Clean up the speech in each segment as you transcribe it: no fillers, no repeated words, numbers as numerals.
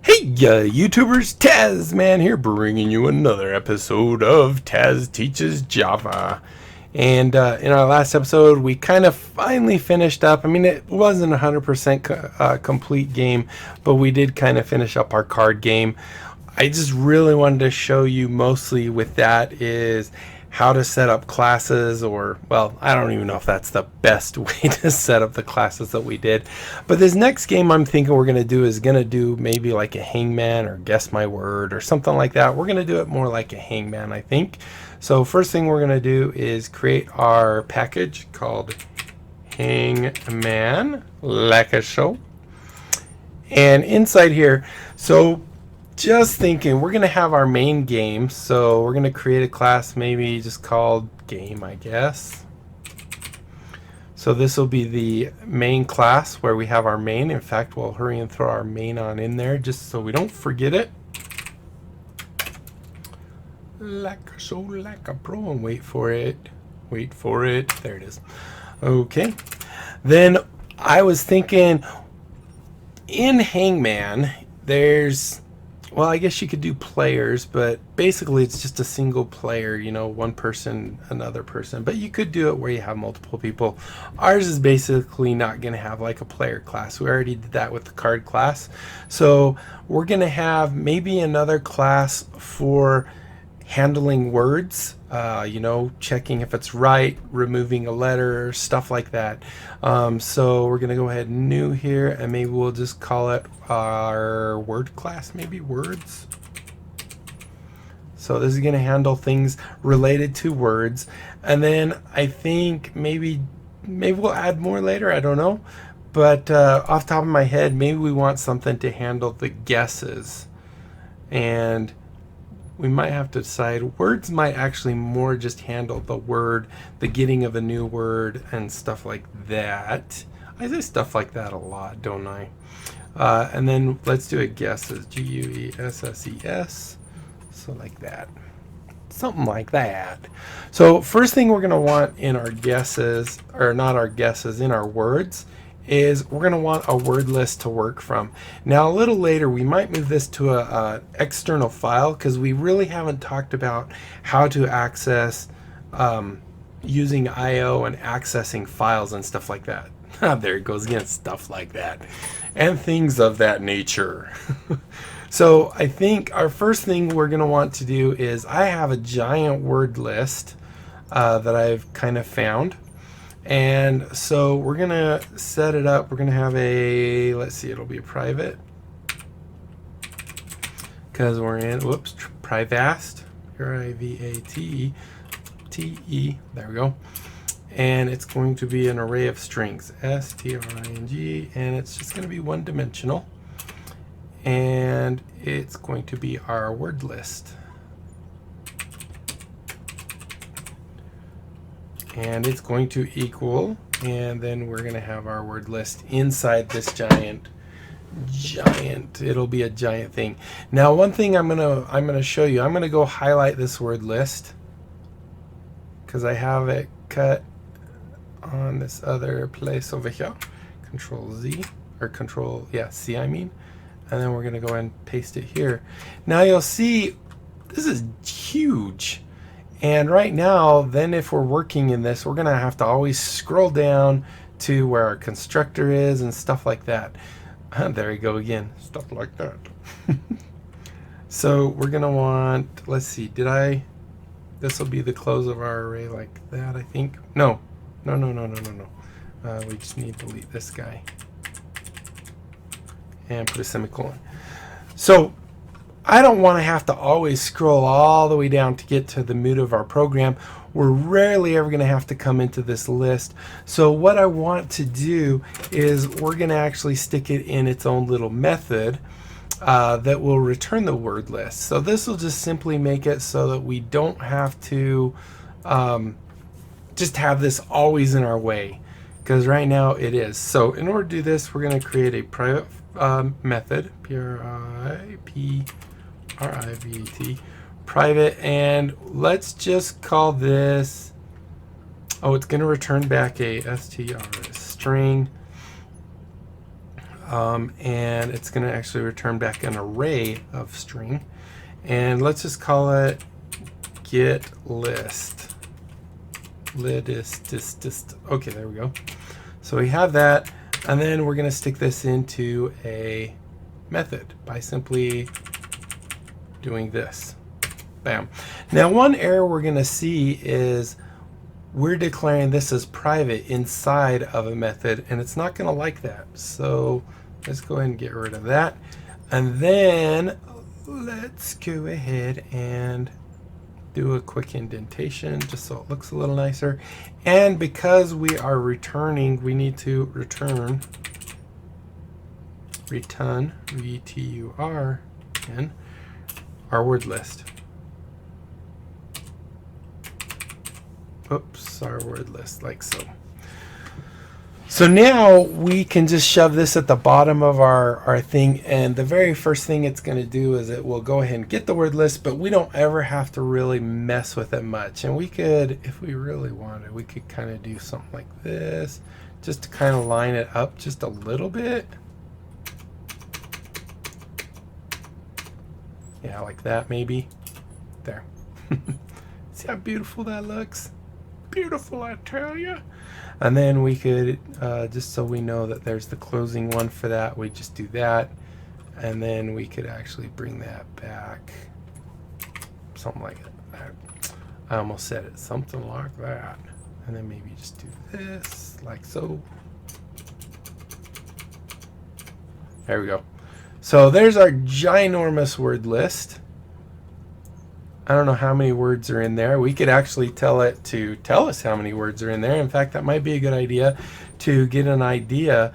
Hey, YouTubers, TazzMan here, bringing you another episode of Taz Teaches Java. And in our last episode, we kind of finally finished up. I mean, it wasn't 100% complete game, but we did kind of finish up our card game. I just really wanted to show you mostly with that is how to set up classes, or, well, I don't even know if that's the best way to set up the classes that we did. But this next game I'm thinking we're going to do is going to do maybe like a Hangman or Guess My Word or something like that. We're going to do it more like a Hangman, I think. So first thing we're going to do is create our package called Hangman, like a show. And inside here, so just thinking, we're going to have our main game, so we're going to create a class maybe just called game, I guess. So this will be the main class where we have our main. In fact, we'll hurry and throw our main on in there just so we don't forget it. Like a show, like a pro, and wait for it. Wait for it. There it is. Okay. Then I was thinking in Hangman, there's, well, I guess you could do players, but basically it's just a single player, you know, one person, another person. But you could do it where you have multiple people. Ours is basically not going to have like a player class. We already did that with the card class. So we're going to have maybe another class for handling words, you know, checking if it's right, removing a letter, stuff like that. So we're going to go ahead new here, and maybe we'll just call it our word class, maybe words. So this is going to handle things related to words. And then I think maybe we'll add more later, I don't know. But off the top of my head, maybe we want something to handle the guesses. And we might have to decide. Words might actually more just handle the word, the getting of a new word, and stuff like that. I say stuff like that a lot, don't I? And then let's do a guesses. Guesses. So like that. Something like that. So first thing we're going to want in our guesses, or not our guesses, in our words, is we're going to want a word list to work from. Now a little later we might move this to a external file, because we really haven't talked about how to access using IO and accessing files and stuff like that. There it goes again, stuff like that and things of that nature. So I think our first thing we're going to want to do is, I have a giant word list that I've kind of found. And so we're going to set it up. We're going to have a, let's see, it'll be a private, because we're in, whoops, privast, P-R-I-V-A-T-E, there we go. And it's going to be an array of strings, S-T-R-I-N-G, and it's just going to be one dimensional. And it's going to be our word list. And it's going to equal, and then we're going to have our word list inside this giant, it'll be a giant thing. Now one thing I'm going to show you, I'm going to go highlight this word list, because I have it cut on this other place over here. Control Z, or Control, yeah, C I mean. And then we're going to go and paste it here. Now you'll see this is huge. And right now, then if we're working in this, we're going to have to always scroll down to where our constructor is and stuff like that. There we go again, stuff like that. So we're going to want, let's see, this will be the close of our array like that, I think. No. We just need to delete this guy and put a semicolon. So I don't want to have to always scroll all the way down to get to the mood of our program. We're rarely ever going to have to come into this list. So what I want to do is we're going to actually stick it in its own little method that will return the word list. So this will just simply make it so that we don't have to just have this always in our way, because right now it is. So in order to do this, we're going to create a private method, P-R-I-V-A-T, private, and let's just call this, oh, it's going to return back a str string and it's going to actually return back an array of string. And let's just call it get list. Okay, there we go. So we have that, and then we're going to stick this into a method by simply doing this. Bam. Now, one error we're going to see is we're declaring this as private inside of a method, and it's not going to like that. So let's go ahead and get rid of that. And then let's go ahead and do a quick indentation just so it looks a little nicer. And because we are returning, we need to return VTURN, our word list. Oops, our word list, like so. So now we can just shove this at the bottom of our thing, and the very first thing it's going to do is it will go ahead and get the word list, but we don't ever have to really mess with it much. And we could, if we really wanted, we could kind of do something like this, just to kind of line it up just a little bit. Yeah, like that maybe. There. See how beautiful that looks? Beautiful, I tell you. And then we could, just so we know that there's the closing one for that, we just do that. And then we could actually bring that back. Something like that. I almost said it. Something like that. And then maybe just do this, like so. There we go. So there's our ginormous word list. I don't know how many words are in there. We could actually tell it to tell us how many words are in there. In fact, that might be a good idea to get an idea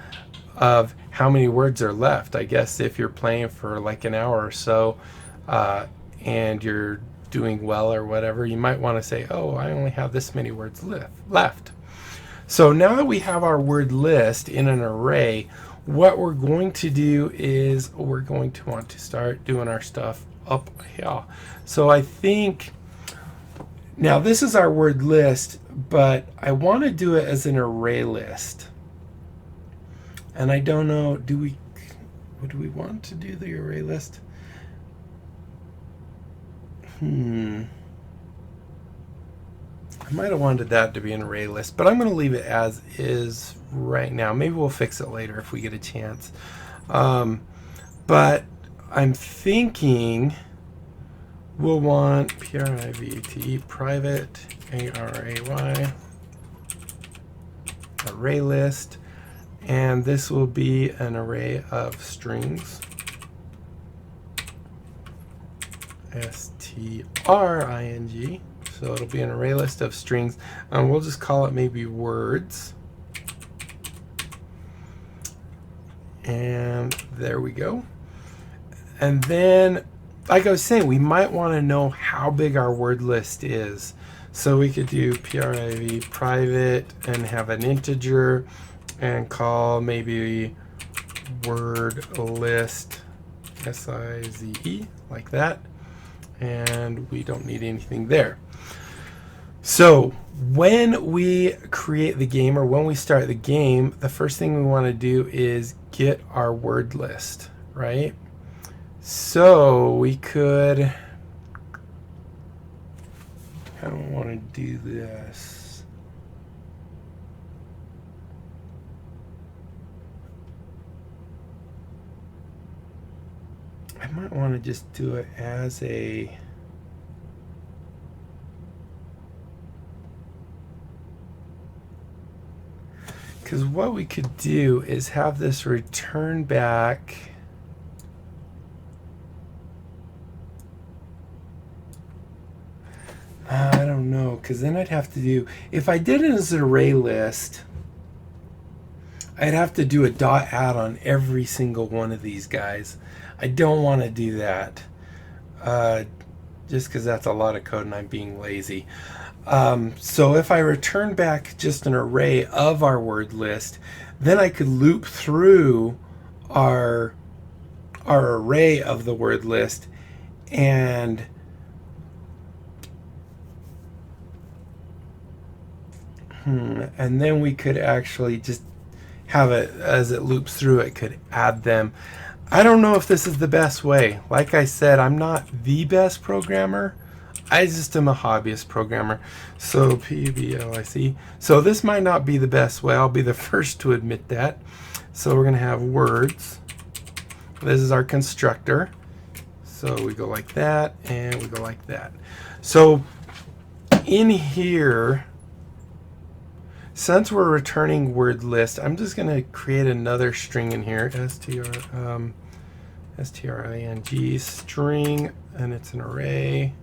of how many words are left. I guess if you're playing for like an hour or so and you're doing well or whatever, you might want to say, oh, I only have this many words left. So now that we have our word list in an array, what we're going to do is we're going to want to start doing our stuff up here. So I think now this is our word list, but I want to do it as an array list. And I don't know, do we want to do the array list? I might have wanted that to be an array list, but I'm going to leave it as is right now. Maybe we'll fix it later if we get a chance. But I'm thinking we'll want private private array list, and this will be an array of strings, string. So it'll be an array list of strings, and we'll just call it maybe words. And there we go. And then, like I was saying, we might want to know how big our word list is. So we could do private and have an integer and call maybe word list size, like that. And we don't need anything there. So when we create the game, or when we start the game, the first thing we want to do is get our word list, right? So we could, I don't want to do this. I might want to just do it as a, because what we could do is have this return back I don't know, because then I'd have to do, if I did it as an array list, I'd have to do a dot add on every single one of these guys. I don't want to do that, just because that's a lot of code and I'm being lazy. So if I return back just an array of our word list, then I could loop through our array of the word list, and then we could actually just have it as it loops through, it could add them. I don't know if this is the best way. Like I said, I'm not the best programmer. I just am a hobbyist programmer. So PBLIC. So this might not be the best way. I'll be the first to admit that. So we're going to have words. This is our constructor. So we go like that, and we go like that. So in here, since we're returning word list, I'm just going to create another string in here, string, string, and it's an array,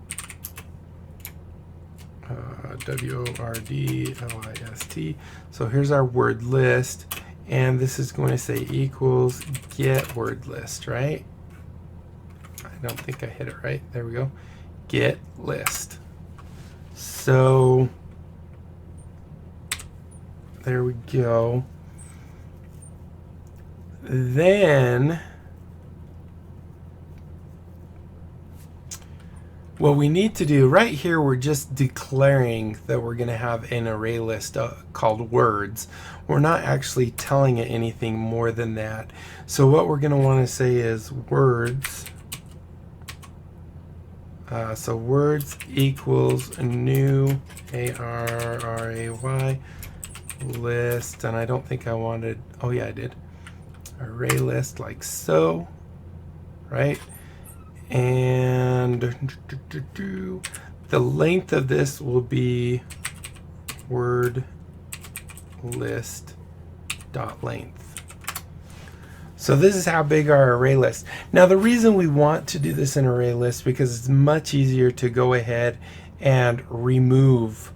WORDLIST. So here's our word list, and this is going to say equals get word list, right? I don't think I hit it right. There we go. Get list. So there we go. Then what we need to do right here, we're just declaring that we're going to have an array list called words. We're not actually telling it anything more than that. So what we're going to want to say is words. So words equals new ARRAY list, and I don't think I wanted, oh yeah I did, array list like so, right? And the length of this will be word list dot length. So this is how big our array list. Now the reason we want to do this in array list because it's much easier to go ahead and remove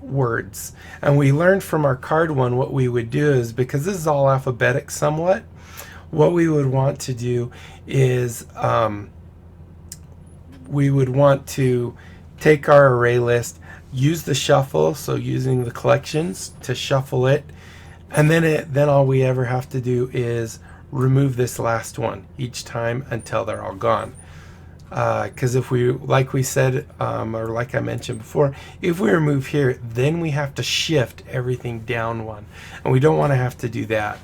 words. And we learned from our card one what we would do is, because this is all alphabetic somewhat, what we would want to do is we would want to take our array list, use the shuffle, so using the collections to shuffle it, and then all we ever have to do is remove this last one each time until they're all gone. Because if we, like we said, or like I mentioned before, if we remove here, then we have to shift everything down one, and we don't want to have to do that.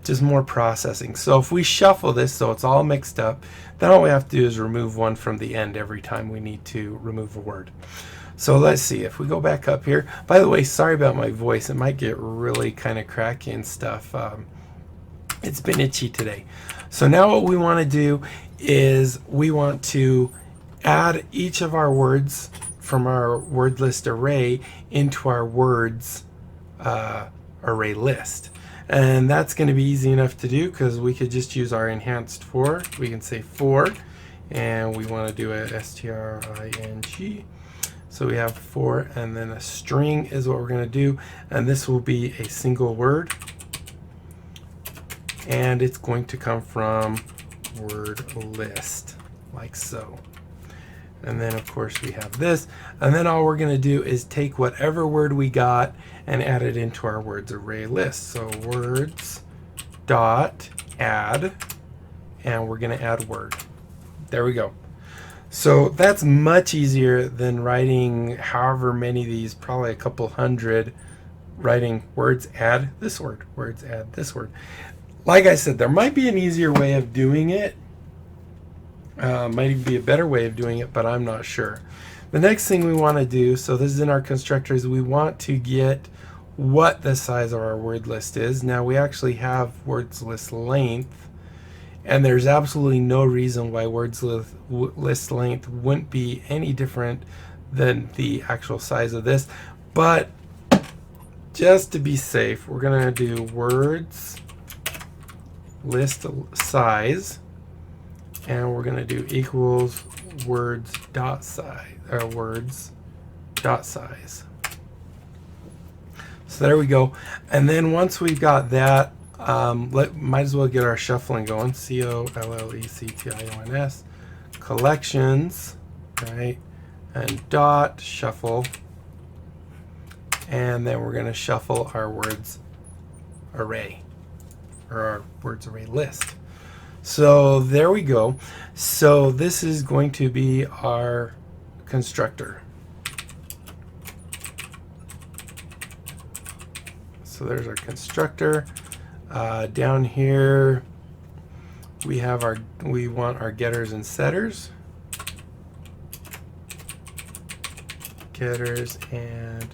Just more processing. So if we shuffle this so it's all mixed up, then all we have to do is remove one from the end every time we need to remove a word. So let's see if we go back up here. By the way, sorry about my voice. It might get really kind of cracky and stuff. It's been itchy today. So now what we want to do is we want to add each of our words from our word list array into our words array list. And that's going to be easy enough to do because we could just use our enhanced for. We can say for, and we want to do a string. So we have for, and then a string is what we're going to do, and this will be a single word, and it's going to come from word list like so. And then of course we have this, and then all we're going to do is take whatever word we got and add it into our words array list. So words dot add, and we're going to add word. There we go. So that's much easier than writing however many of these, probably a couple hundred, writing words add this word, words add this word. Like I said, there might be an easier way of doing it. Might even be a better way of doing it, but I'm not sure. The next thing we want to do, so this is in our constructor, is we want to get what the size of our word list is. Now we actually have words list length, and there's absolutely no reason why words list length wouldn't be any different than the actual size of this. But just to be safe, we're going to do words list size, and we're going to do equals words dot size, or words dot size. So there we go. And then once we've got that, might as well get our shuffling going. COLLECTIONS, collections, right? And dot shuffle, and then we're going to shuffle our words array, or our words array list. So there we go. So this is going to be our constructor. So there's our constructor. Down here we have we want our getters and setters. Getters and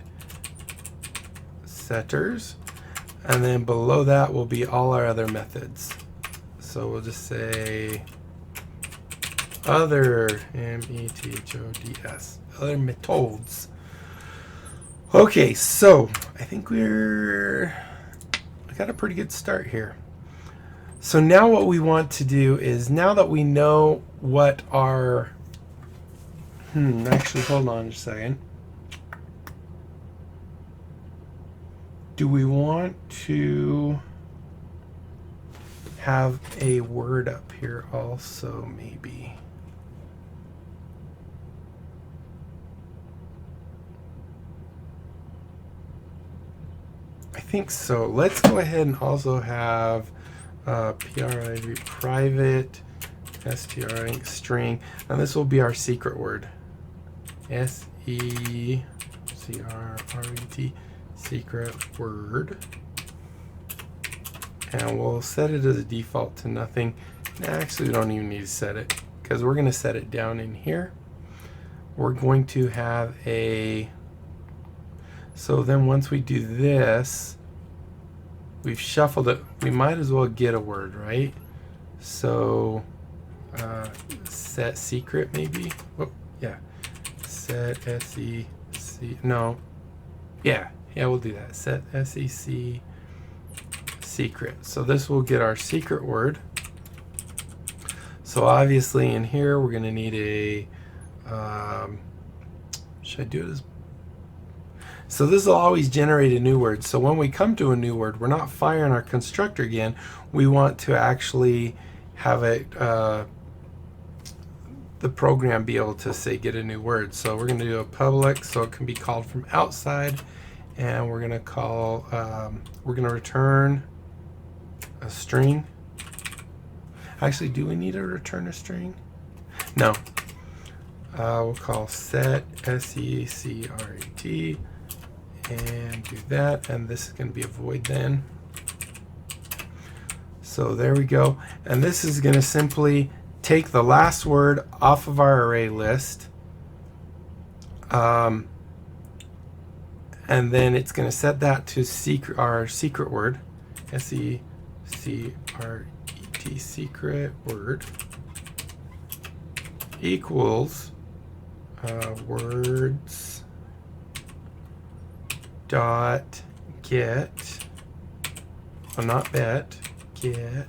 setters. And then below that will be all our other methods. So we'll just say other, methods, other methods. Okay, so I think we got a pretty good start here. So now what we want to do is, now that we know what our, actually hold on a second. Do we want to have a word up here also, maybe? I think so. Let's go ahead and also have private string, and this will be our secret word. secret, secret word. And we'll set it as a default to nothing. Actually, we don't even need to set it, because we're going to set it down in here. We're going to have a, so then once we do this, we've shuffled it. We might as well get a word, right? So set secret maybe. Whoop, yeah. Set sec. No. Yeah, we'll do that. Set sec secret. So this will get our secret word. So obviously in here we're going to need a. Should I do it as? So this will always generate a new word. So when we come to a new word, we're not firing our constructor again. We want to actually have it, the program be able to say get a new word. So we're going to do a public, so it can be called from outside, and we're going to call, we're going to return a string. Actually, do we need to return a string? No. We'll call set secret. And do that, and this is going to be a void then. So there we go, and this is going to simply take the last word off of our array list, and then it's going to set that to our secret word, secret, secret word equals words dot get, well, not bet, get.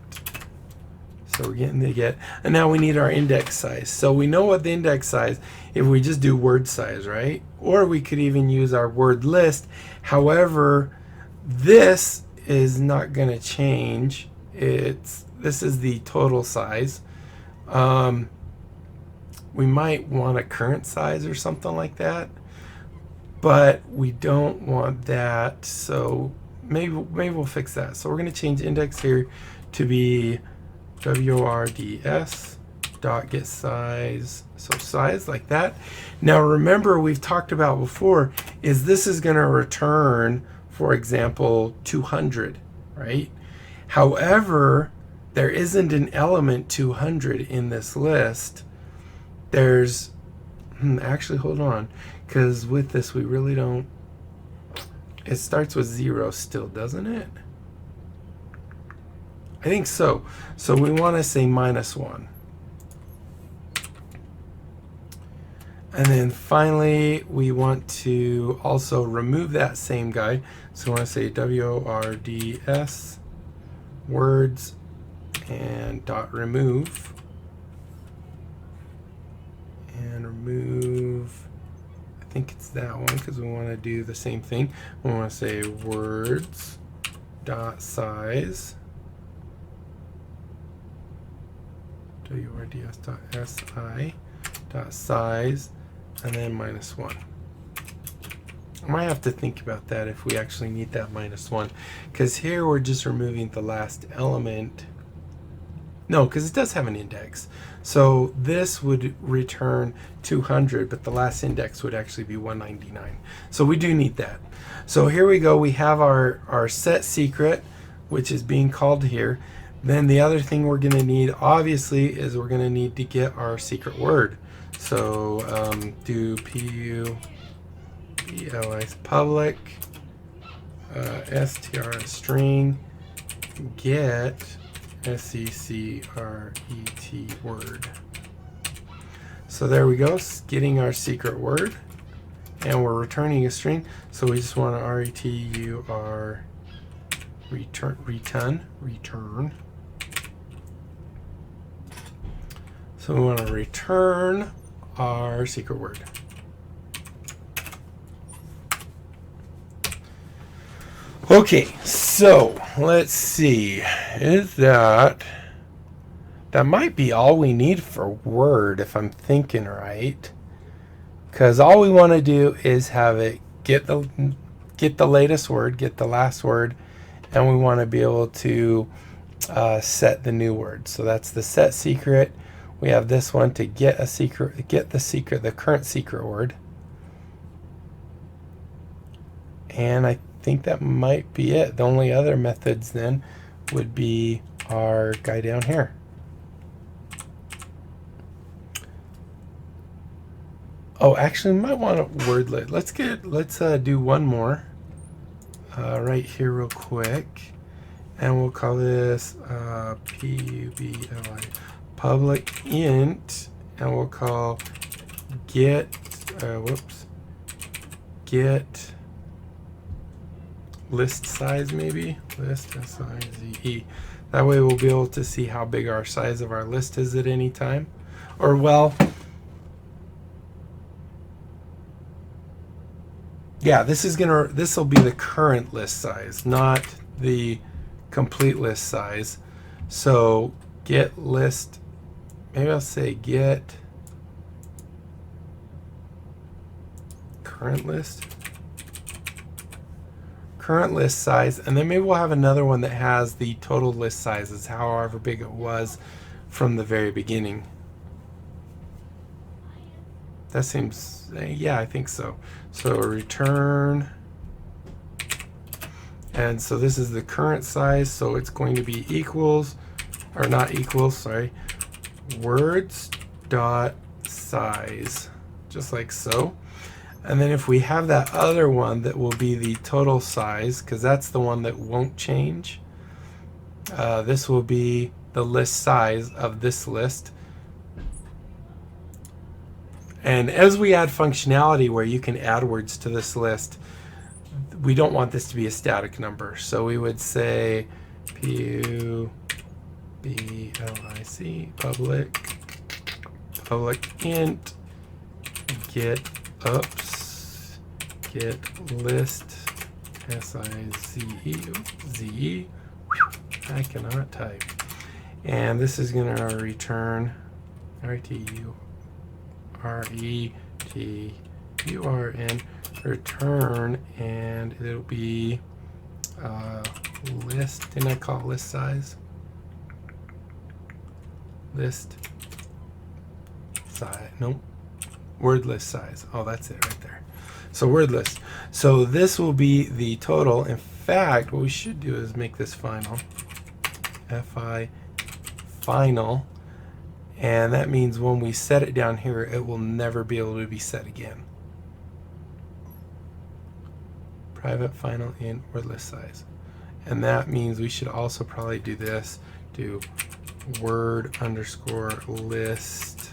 So we're getting the get, and now we need our index size. So we know what the index size, if we just do word size, right? Or we could even use our word list. However, this is not going to change. This is the total size. We might want a current size or something like that, but we don't want that, so maybe we'll fix that. So we're going to change index here to be words dot get size, so size like that. Now remember, we've talked about before, is this is going to return, for example, 200, right? However, there isn't an element 200 in this list. There's actually, hold on, because with this we really don't, it starts with 0 still, doesn't it? I think so. So we want to say -1. And then finally we want to also remove that same guy. So we want to say words words and dot remove. And remove, I think it's that one, because we want to do the same thing. We want to say words dot size, words dot si dot size, and then -1. I might have to think about that if we actually need that -1, because here we're just removing the last element No, because it does have an index. So this would return 200, but the last index would actually be 199. So we do need that. So here we go. We have our set secret, which is being called here. Then the other thing we're going to need, obviously, is we're going to need to get our secret word. So do public str string get secret word. So there we go, getting our secret word, and we're returning a string. So we just want to return. So we want to return our secret word. Okay, so let's see. That might be all we need for word, if I'm thinking right. Because all we want to do is have it get the latest word, get the last word, and we want to be able to set the new word. So that's the set secret. We have this one to get the current secret word. And I think that might be it. The only other methods then would be our guy down here. Oh, actually, we might want a WordList. Let's do one more right here real quick, and we'll call this public int, and we'll call get list size, maybe list size. That way we'll be able to see how big our size of our list is at any time. Or, well, yeah, this will be the current list size, not the complete list size. So get list, maybe I'll say get current list size, and then maybe we'll have another one that has the total list sizes, however big it was from the very beginning. That seems, yeah, I think so. So return, and so this is the current size, so it's going to be equals, or not equals, sorry, words dot size, just like so. And then if we have that other one that will be the total size, because that's the one that won't change, this will be the list size of this list. And as we add functionality where you can add words to this list, we don't want this to be a static number. So we would say public int get list size. I cannot type. And this is going to return return, and it'll be list. Didn't I call it list size? List size. Nope. Word list size. Oh, that's it right there. So word list. So this will be the total. In fact, what we should do is make this final. Final. And that means when we set it down here, it will never be able to be set again. Private final int word list size. And that means we should also probably do this. Do word underscore list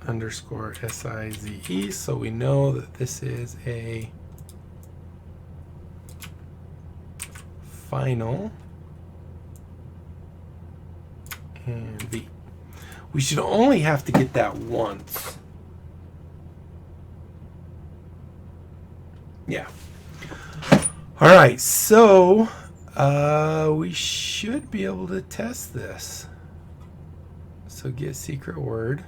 underscore size, so we know that this is a final. And V. We should only have to get that once. Yeah. All right, so we should be able to test this. So get secret word.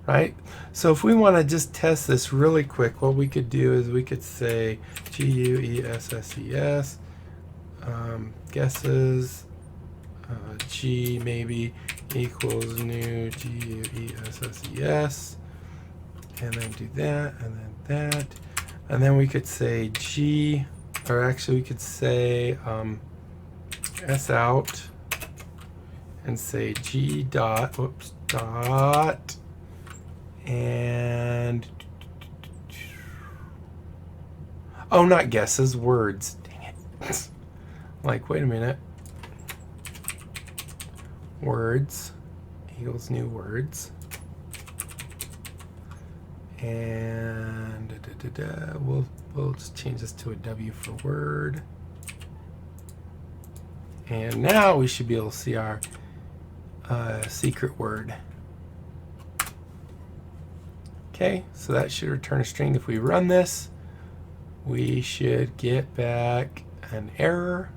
Right? So if we want to just test this really quick, what we could do is we could say guesses, G maybe equals new GESSES, and then do that, and then that, and then we could say G, or actually we could say S out, and say G dot, whoops, dot, and oh, not guesses, words. Dang it. Like, wait a minute. Words equals new words. And we'll just change this to a W for word. And now we should be able to see our secret word. Okay, so that should return a string. If we run this, we should get back an error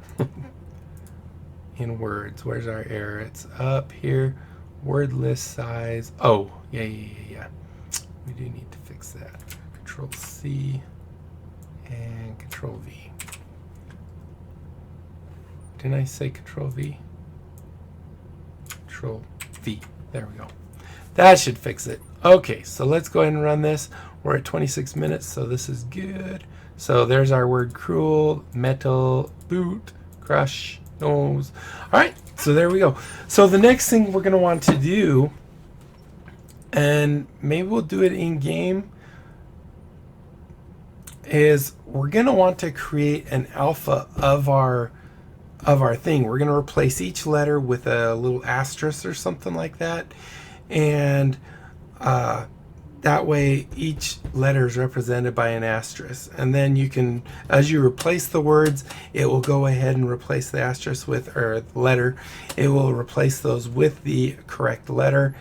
in words. Where's our error? It's up here. Word list size. Oh, yeah. We do need to fix that. Control C and Control V. Didn't I say Control V? Control V. There we go. That should fix it. Okay, so let's go ahead and run this. We're at 26 minutes, so this is good. So there's our word cruel, metal, boot, crush, nose. All right, so there we go. So the next thing we're going to want to do, and maybe we'll do it in game, is we're going to want to create an alpha of our thing. We're going to replace each letter with a little asterisk or something like that, and that way each letter is represented by an asterisk, and then you can, as you replace the words, it will go ahead and replace the asterisk with, or the letter, it will replace those with the correct letter,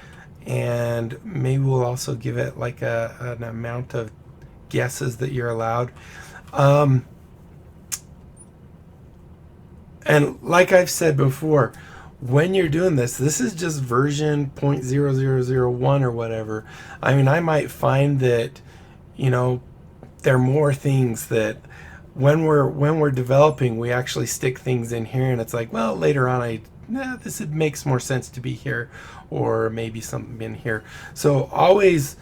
and maybe we'll also give it like an amount of guesses that you're allowed. And like I've said before, when you're doing this, this is just version 0.0001 or whatever. I mean, I might find that, you know, there are more things that when we're developing, we actually stick things in here, and it's like, well, later on, this makes more sense to be here, or maybe something in here. So always,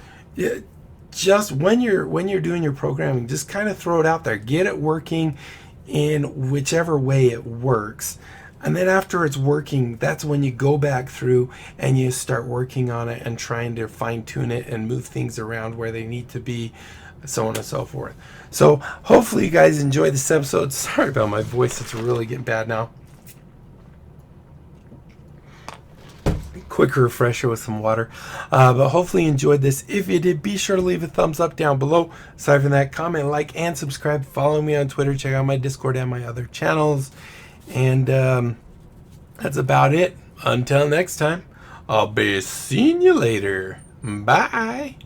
just when you're doing your programming, just kind of throw it out there, get it working in whichever way it works. And then after it's working, that's when you go back through and you start working on it and trying to fine tune it and move things around where they need to be, so on and so forth. So hopefully you guys enjoyed this episode. Sorry about my voice, it's really getting bad now. Quick refresher with some water. But hopefully you enjoyed this. If you did, be sure to leave a thumbs up down below. Aside from that, comment, like, and subscribe. Follow me on Twitter. Check out my Discord and my other channels. And that's about it. Until next time, I'll be seeing you later. Bye.